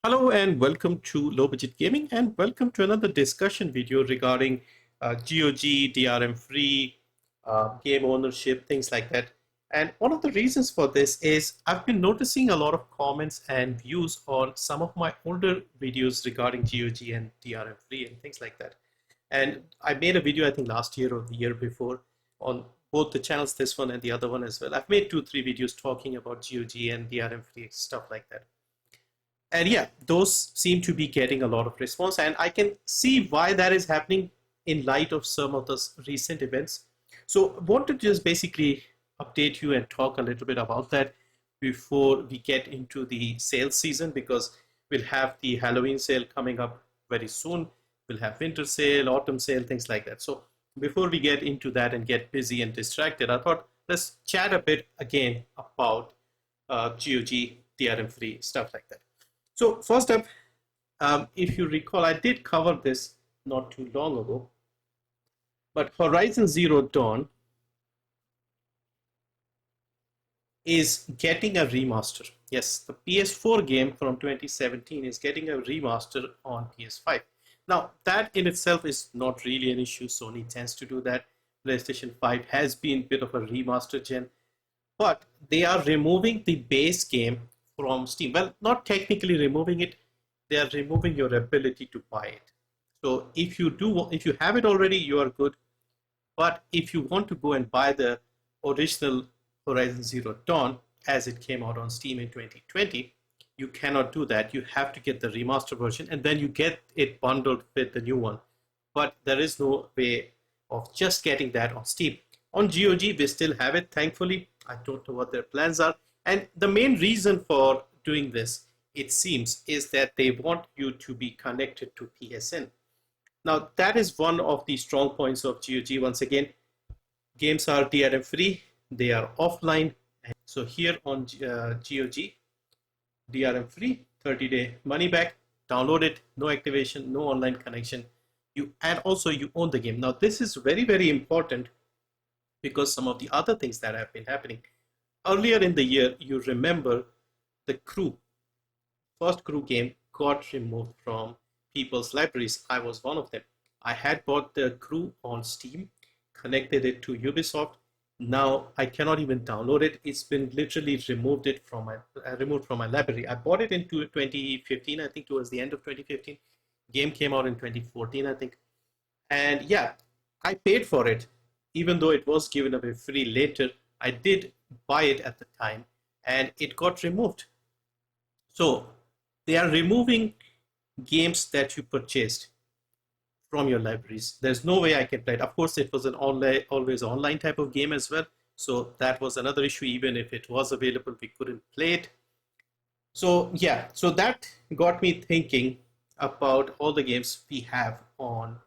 Hello and welcome to Low Budget Gaming and welcome to another discussion video regarding GOG, DRM-free, game ownership, things like that. And one of the reasons for this is I've been noticing a lot of comments and views on some of my older videos regarding GOG and DRM-free and things like that. And I made a video, I think last year or the year before, on both the channels, this one and the other one as well. I've made 2-3 videos talking about GOG and DRM-free stuff like that. And yeah, those seem to be getting a lot of response, and I can see why that is happening in light of some of those recent events. So I want to just basically update you and talk a little bit about that before we get into the sales season, because we'll have the Halloween sale coming up very soon. We'll have winter sale, autumn sale, things like that. So before we get into that and get busy and distracted, I thought let's chat a bit again about GOG, DRM-free, stuff like that. So first up, if you recall, I did cover this not too long ago, but Horizon Zero Dawn is getting a remaster. Yes, the PS4 game from 2017 is getting a remaster on PS5. Now, that in itself is not really an issue. Sony tends to do that. PlayStation 5 has been a bit of a remaster gen, but they are removing the base game from Steam. Well, not technically removing it, they are removing your ability to buy it. So if you have it already, you are good. But if you want to go and buy the original Horizon Zero Dawn as it came out on Steam in 2020, you cannot do that. You have to get the remaster version and then you get it bundled with the new one. But there is no way of just getting that on Steam. On GOG, we still have it, thankfully. I don't know what their plans are. And the main reason for doing this, it seems, is that they want you to be connected to PSN. Now, that is one of the strong points of GOG. Once again, games are DRM free, they are offline. So here on GOG, DRM free, 30-day money back, download it, no activation, no online connection. And also you own the game. Now, this is very, very important because some of the other things that have been happening. Earlier in the year, you remember the Crew, first Crew game got removed from people's libraries. I was one of them. I had bought the Crew on Steam, connected it to Ubisoft. Now I cannot even download it. It's been literally removed from my library. I bought it in 2015, I think towards the end of 2015. Game came out in 2014, I think. And yeah, I paid for it, even though it was given away free later. I did buy it at the time and it got removed. So they are removing games that you purchased from your libraries. There's no way I can play it. Of course, it was an always online type of game as well. So that was another issue. Even if it was available, we couldn't play it. So yeah, so that got me thinking about all the games we have on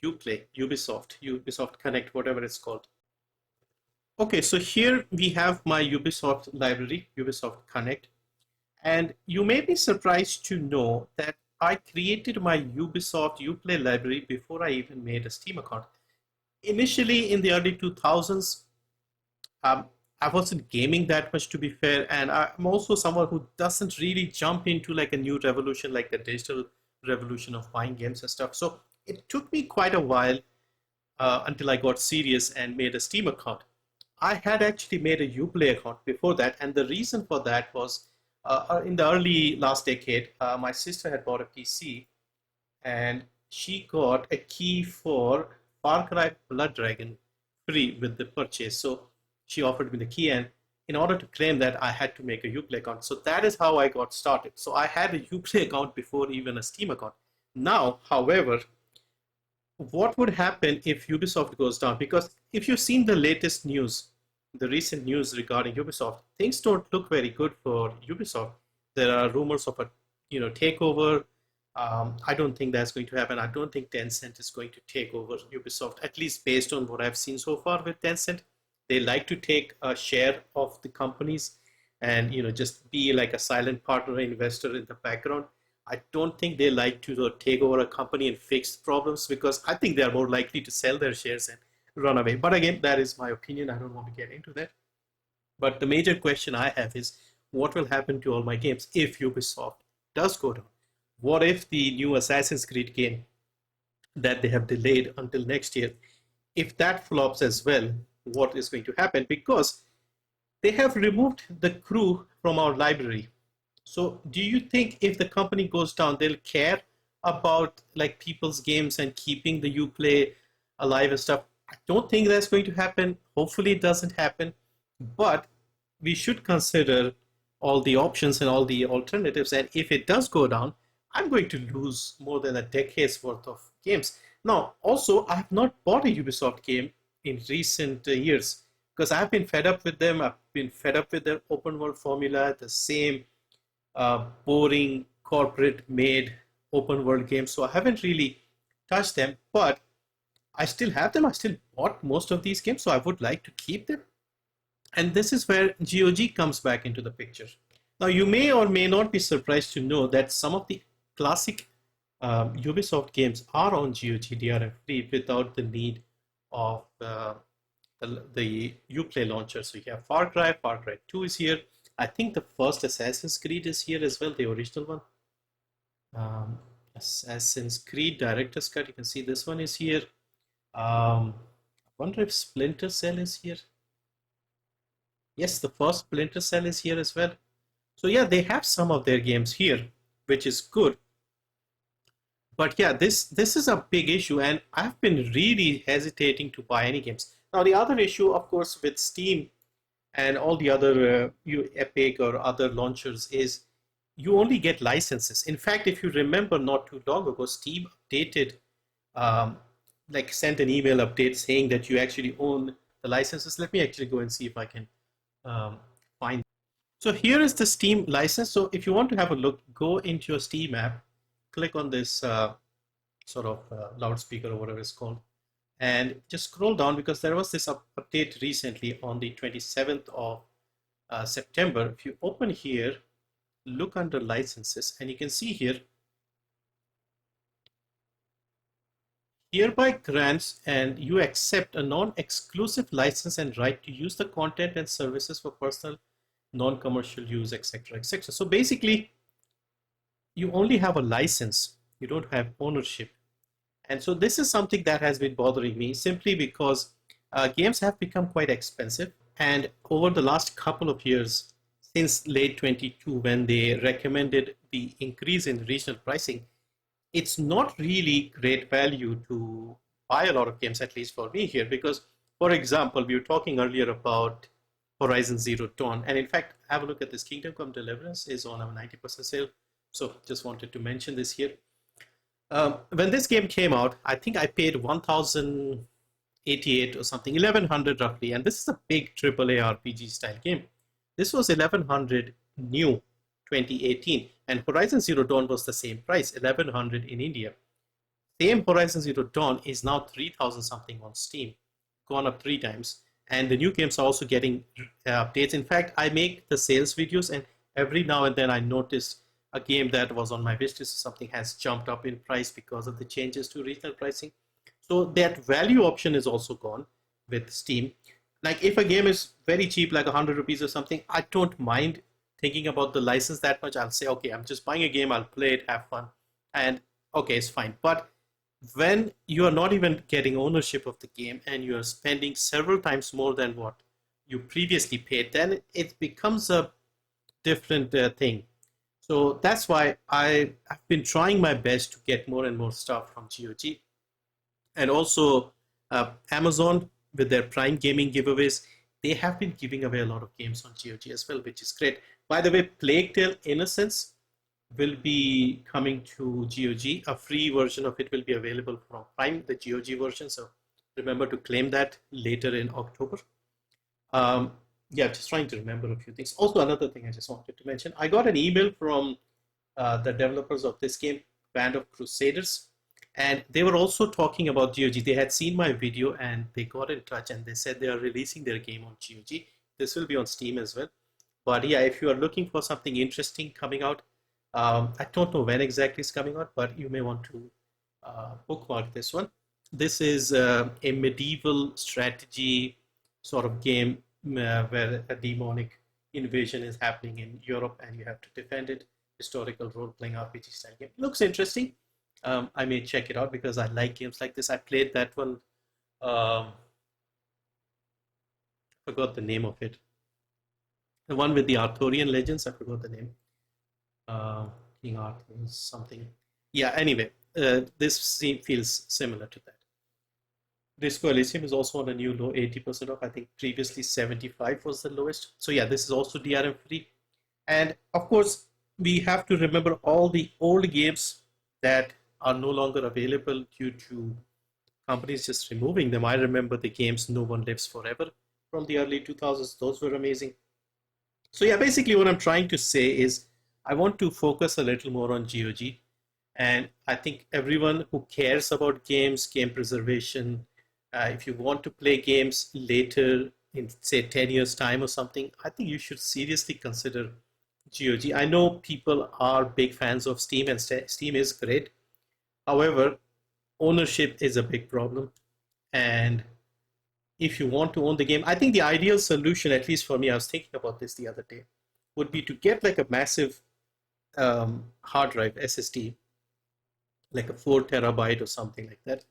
Ubisoft Connect, whatever it's called. Okay, so here we have my Ubisoft library, Ubisoft Connect, and you may be surprised to know that I created my Ubisoft Uplay library before I even made a Steam account. Initially, in the early 2000s, I wasn't gaming that much, to be fair, and I'm also someone who doesn't really jump into like a new revolution, like the digital revolution of buying games and stuff. So it took me quite a while until I got serious and made a Steam account. I had actually made a Uplay account before that, and the reason for that was in the early last decade, my sister had bought a PC, and she got a key for Far Cry Blood Dragon free with the purchase. So she offered me the key, and in order to claim that, I had to make a Uplay account. So that is how I got started. So I had a Uplay account before even a Steam account. Now, however, what would happen if Ubisoft goes down? Because if you've seen the latest news, the recent news regarding Ubisoft, things don't look very good for Ubisoft. There are rumors of a takeover. I don't think that's going to happen. I don't think Tencent is going to take over Ubisoft, at least based on what I've seen so far with Tencent. They like to take a share of the companies and just be like a silent partner investor in the background. I don't think they like to take over a company and fix problems, because I think they are more likely to sell their shares and run away. But again, that is my opinion. I don't want to get into that. But the major question I have is, what will happen to all my games if Ubisoft does go down, what if the new Assassin's Creed game that they have delayed until next year, if that flops as well, what is going to happen? Because they have removed the crew from our library. So do you think if the company goes down, they'll care about like people's games and keeping the Uplay alive and stuff? I don't think that's going to happen. Hopefully it doesn't happen. But we should consider all the options and all the alternatives. And if it does go down, I'm going to lose more than a decade's worth of games. Now, also, I have not bought a Ubisoft game in recent years because I've been fed up with them. I've been fed up with their open world formula, the same boring corporate made open world games. So I haven't really touched them, but I still have them. I still bought most of these games, so I would like to keep them. And this is where GOG comes back into the picture. Now, you may or may not be surprised to know that some of the classic Ubisoft games are on GOG DRM-free without the need of the Uplay launcher. So you have Far Cry 2 is here. I think the first Assassin's Creed is here as well, the original one. Assassin's Creed Director's Cut, you can see this one is here. I wonder if Splinter Cell is here. Yes, the first Splinter Cell is here as well. So yeah, they have some of their games here, which is good. But yeah, this is a big issue, and I've been really hesitating to buy any games. Now, the other issue, of course, with Steam and all the other Epic or other launchers is you only get licenses. In fact, if you remember not too long ago, Steam updated, like sent an email update saying that you actually own the licenses. Let me actually go and see if I can find. So here is the Steam license. So if you want to have a look, go into your Steam app, click on this sort of loudspeaker or whatever it's called, and just scroll down because there was this update recently on the 27th of September. If you open here, look under licenses, and you can see here, hereby grants and you accept a non-exclusive license and right to use the content and services for personal, non-commercial use, etc., etc. So basically, you only have a license, you don't have ownership. And so this is something that has been bothering me simply because games have become quite expensive. And over the last couple of years, since late 22, when they recommended the increase in regional pricing, it's not really great value to buy a lot of games, at least for me here, because, for example, we were talking earlier about Horizon Zero Dawn. And in fact, have a look at this. Kingdom Come Deliverance is on a 90% sale. So just wanted to mention this here. When this game came out, I think I paid 1,088 or something, 1,100 roughly. And this is a big AAA RPG style game. This was 1,100 new 2018. And Horizon Zero Dawn was the same price, 1,100 in India. Same Horizon Zero Dawn is now 3,000 something on Steam, gone up 3 times. And the new games are also getting updates. In fact, I make the sales videos, and every now and then I notice a game that was on my wish list or something has jumped up in price because of the changes to regional pricing. So that value option is also gone with Steam. Like if a game is very cheap, like 100 rupees or something, I don't mind thinking about the license that much. I'll say, okay, I'm just buying a game, I'll play it, have fun, and okay, it's fine. But when you are not even getting ownership of the game and you are spending several times more than what you previously paid, then it becomes a different thing. So that's why I've been trying my best to get more and more stuff from GOG. And also Amazon with their Prime Gaming giveaways, they have been giving away a lot of games on GOG as well, which is great. By the way, Plague Tale Innocence will be coming to GOG. A free version of it will be available from Prime, the GOG version. So remember to claim that later in October. Yeah, just trying to remember a few things. Also, another thing I just wanted to mention, I got an email from the developers of this game, Band of Crusaders, and they were also talking about GOG. They had seen my video and they got in touch and they said they are releasing their game on GOG. This will be on Steam as well. But yeah, if you are looking for something interesting coming out, I don't know when exactly it's coming out, but you may want to bookmark this one. This is a medieval strategy sort of game where a demonic invasion is happening in Europe and you have to defend it. historical role-playing RPG style game. Looks interesting. I may check it out because I like games like this. I played that one. Forgot the name of it. The one with the Arthurian legends. I forgot the name. King Arthur something. Yeah. Anyway, this feels similar to that. Disco Elysium is also on a new low, 80% off. I think previously 75 was the lowest. So yeah, this is also DRM free. And of course, we have to remember all the old games that are no longer available due to companies just removing them. I remember the games No One Lives Forever from the early 2000s. Those were amazing. So yeah, basically what I'm trying to say is I want to focus a little more on GOG. And I think everyone who cares about games, game preservation, if you want to play games later in say 10 years time or something, I think you should seriously consider GOG. I know people are big fans of Steam and Steam is great. However, ownership is a big problem. And if you want to own the game, I think the ideal solution, at least for me, I was thinking about this the other day, would be to get like a massive hard drive SSD, like a 4 terabyte or something like that,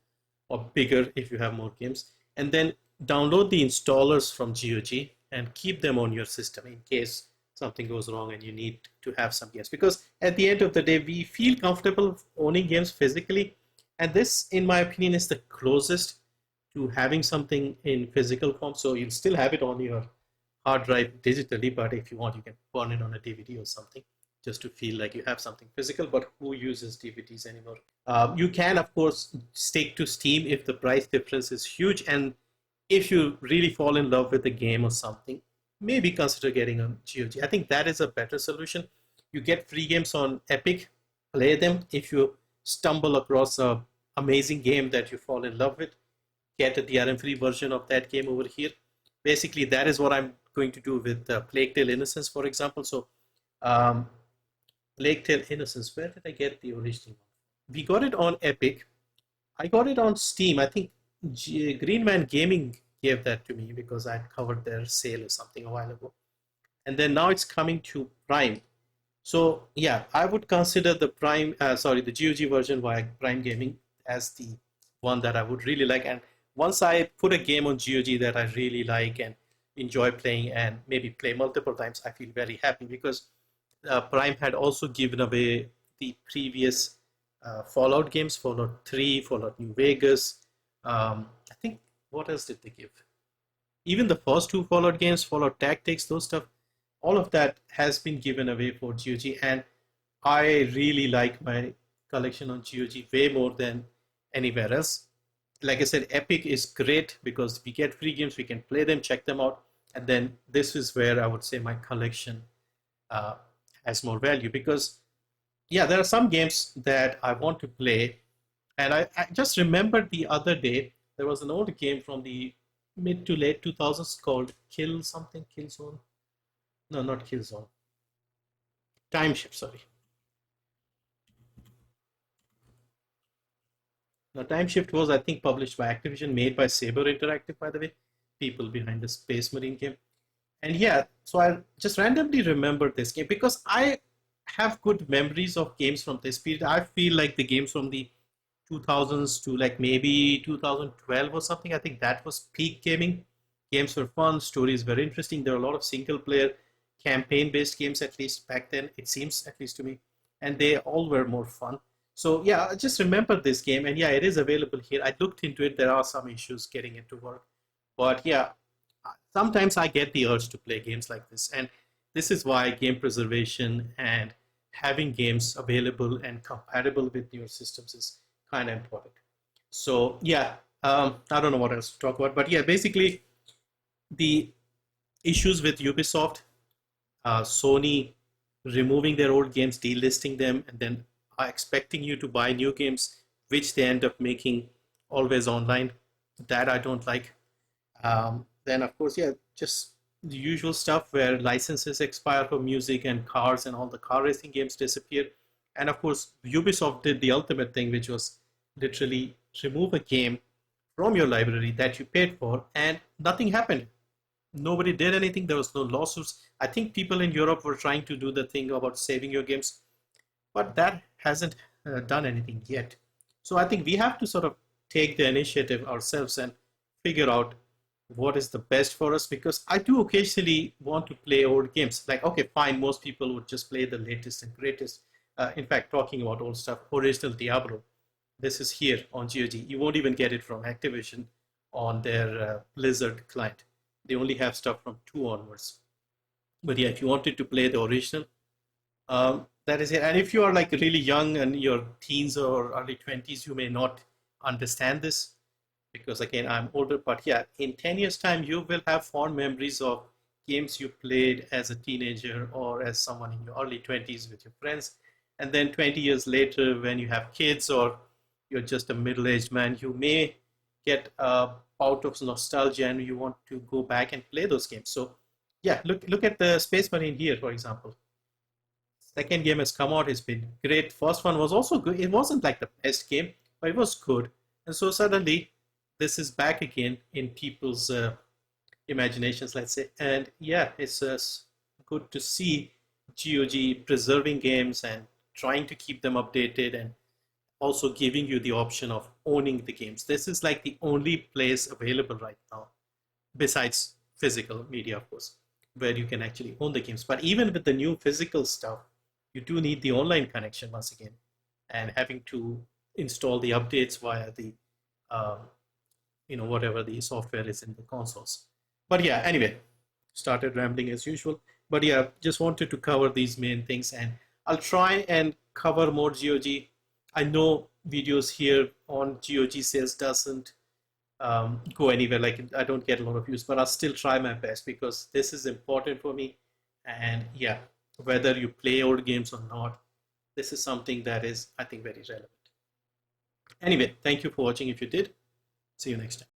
or bigger if you have more games, and then download the installers from GOG and keep them on your system in case something goes wrong and you need to have some games. Because at the end of the day, we feel comfortable owning games physically, and this, in my opinion, is the closest to having something in physical form. So you'll still have it on your hard drive digitally, but if you want, you can burn it on a DVD or something just to feel like you have something physical. But who uses DVDs anymore? You can, of course, stick to Steam if the price difference is huge. And if you really fall in love with a game or something, maybe consider getting on GOG. I think that is a better solution. You get free games on Epic, play them. If you stumble across an amazing game that you fall in love with, get a DRM-free version of that game over here. Basically, that is what I'm going to do with Plague Tale Innocence, for example. So, Plague Tale Innocence, where did I get the original one? We got it on Epic. I got it on Steam. I think Green Man Gaming gave that to me because I covered their sale or something a while ago. And then now it's coming to Prime. So yeah, I would consider the the GOG version via Prime Gaming as the one that I would really like. And once I put a game on GOG that I really like and enjoy playing and maybe play multiple times, I feel very happy because Prime had also given away the previous Fallout games, Fallout 3, Fallout New Vegas. I think, what else did they give? Even the first two Fallout games, Fallout Tactics, those stuff, all of that has been given away for GOG. And I really like my collection on GOG way more than anywhere else. Like I said, Epic is great because we get free games, we can play them, check them out. And then this is where I would say my collection has more value because, yeah, there are some games that I want to play. And I just remembered the other day, there was an old game from the mid to late 2000s called Kill something, Killzone. No, not Killzone. Time Shift, sorry. Now, Time Shift was, I think, published by Activision, made by Saber Interactive, by the way, people behind the Space Marine game. And yeah, so I just randomly remembered this game because I have good memories of games from this period. I feel like the games from the 2000s to like maybe 2012 or something, I think that was peak gaming. Games were fun, stories were interesting. There were a lot of single player campaign based games, at least back then, it seems, at least to me. And they all were more fun. So yeah, I just remember this game, and yeah, it is available here. I looked into it. There are some issues getting it to work, but yeah, sometimes I get the urge to play games like this, and this is why game preservation and having games available and compatible with your systems is kind of important. So yeah, I don't know what else to talk about, but yeah, basically the issues with Ubisoft, Sony removing their old games, delisting them, and then expecting you to buy new games, which they end up making always online. That I don't like. Then, of course, yeah, just the usual stuff where licenses expire for music and cars and all the car racing games disappear. And of course, Ubisoft did the ultimate thing, which was literally remove a game from your library that you paid for, and nothing happened. Nobody did anything. There was no lawsuits. I think people in Europe were trying to do the thing about saving your games. but that hasn't done anything yet. So I think we have to sort of take the initiative ourselves and figure out what is the best for us, because I do occasionally want to play old games. Like, okay, fine, most people would just play the latest and greatest. In fact, talking about old stuff, original Diablo, this is here on GOG. You won't even get it from Activision on their Blizzard client. They only have stuff from 2 onwards. But yeah, if you wanted to play the original, that is it. And if you are like really young and your teens or early 20s, you may not understand this, because again, I'm older. But yeah, in 10 years' time, you will have fond memories of games you played as a teenager or as someone in your early 20s with your friends. And then 20 years later, when you have kids or you're just a middle-aged man, you may get a bout of nostalgia and you want to go back and play those games. So yeah, look at the Space Marine here, for example. Second game has come out, it's been great. First one was also good. It wasn't like the best game, but it was good. And so suddenly this is back again in people's imaginations, let's say. And yeah, it's good to see GOG preserving games and trying to keep them updated, and also giving you the option of owning the games. This is like the only place available right now, besides physical media, of course, where you can actually own the games. But even with the new physical stuff, you do need the online connection once again, and having to install the updates via the um, whatever the software is in the consoles. But yeah, anyway, started rambling as usual. But yeah, just wanted to cover these main things, and I'll try and cover more GOG. I know videos here on GOG sales doesn't go anywhere. Like, I don't get a lot of views, but I'll still try my best because this is important for me. And yeah, whether you play old games or not, this is something that is, I think, very relevant. Anyway, thank you for watching. If you did, see you next time.